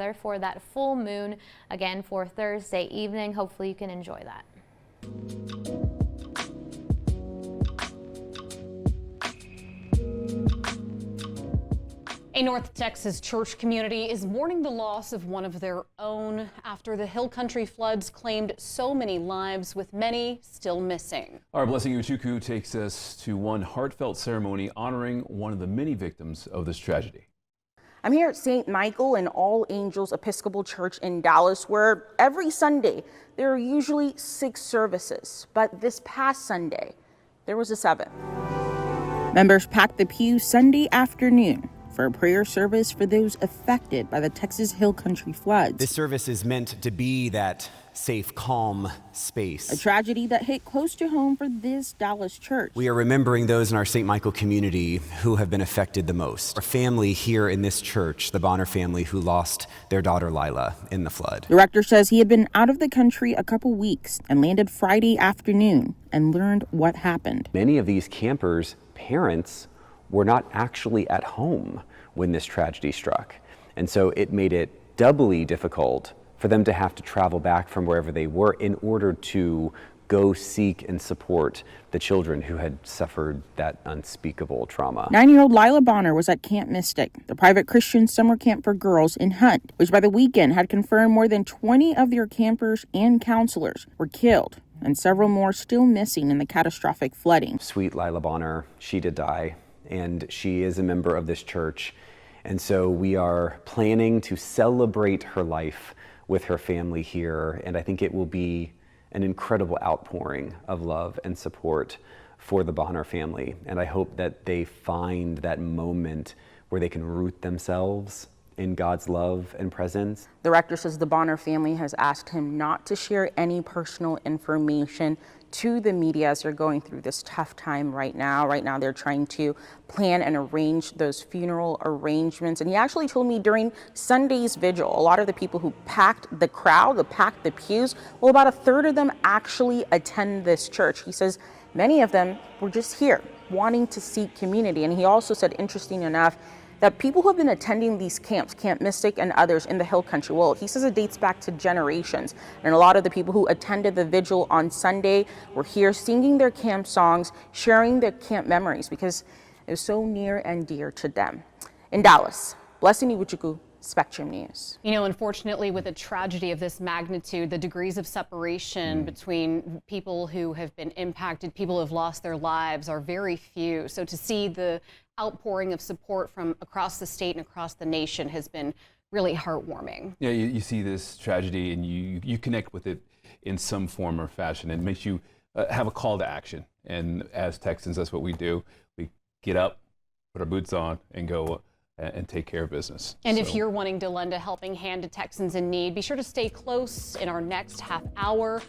weather for that full moon again for Thursday evening. Hopefully you can enjoy that. A North Texas church community is mourning the loss of one of their own after the Hill Country floods claimed so many lives, with many still missing. Our Blessing Uchuku takes us to one heartfelt ceremony honoring one of the many victims of this tragedy. I'm here at St. Michael and All Angels Episcopal Church in Dallas, where every Sunday there are usually 6 services, but this past Sunday there was a 7th. Members packed the pew Sunday afternoon for a prayer service for those affected by the Texas Hill Country floods. This service is meant to be that safe, calm space. A tragedy that hit close to home for this Dallas church. We are remembering those in our St. Michael community who have been affected the most. Our family here in this church, the Bonner family, who lost their daughter Lila in the flood. The rector says he had been out of the country a couple weeks and landed Friday afternoon and learned what happened. Many of these campers' parents were not actually at home when this tragedy struck. And so it made it doubly difficult for them to have to travel back from wherever they were in order to go seek and support the children who had suffered that unspeakable trauma. 9-year-old Lila Bonner was at Camp Mystic, the private Christian summer camp for girls in Hunt, which by the weekend had confirmed more than 20 of their campers and counselors were killed, and several more still missing in the catastrophic flooding. Sweet Lila Bonner, she did die, and she is a member of this church. And so we are planning to celebrate her life with her family here. And I think it will be an incredible outpouring of love and support for the Bonner family. And I hope that they find that moment where they can root themselves in God's love and presence. The rector says the Bonner family has asked him not to share any personal information to the media as they're going through this tough time right now. Right now, they're trying to plan and arrange those funeral arrangements. And he actually told me during Sunday's vigil, a lot of the people who packed the crowd, who packed the pews, well, about a third of them actually attend this church. He says many of them were just here wanting to seek community. And he also said, interesting enough, that people who have been attending these camps, Camp Mystic and others in the Hill Country, well, he says it dates back to generations. And a lot of the people who attended the vigil on Sunday were here singing their camp songs, sharing their camp memories, because it was so near and dear to them. In Dallas, Blessing Iwuchukwu, Spectrum News. You know, unfortunately, with a tragedy of this magnitude, the degrees of separation between people who have been impacted, people who have lost their lives, are very few. So to see the outpouring of support from across the state and across the nation has been really heartwarming. Yeah, you see this tragedy and you connect with it in some form or fashion. It makes you have a call to action. And as Texans, that's what we do. We get up, put our boots on, and go and take care of business. And if you're wanting to lend a helping hand to Texans in need, be sure to stay close in our next half hour.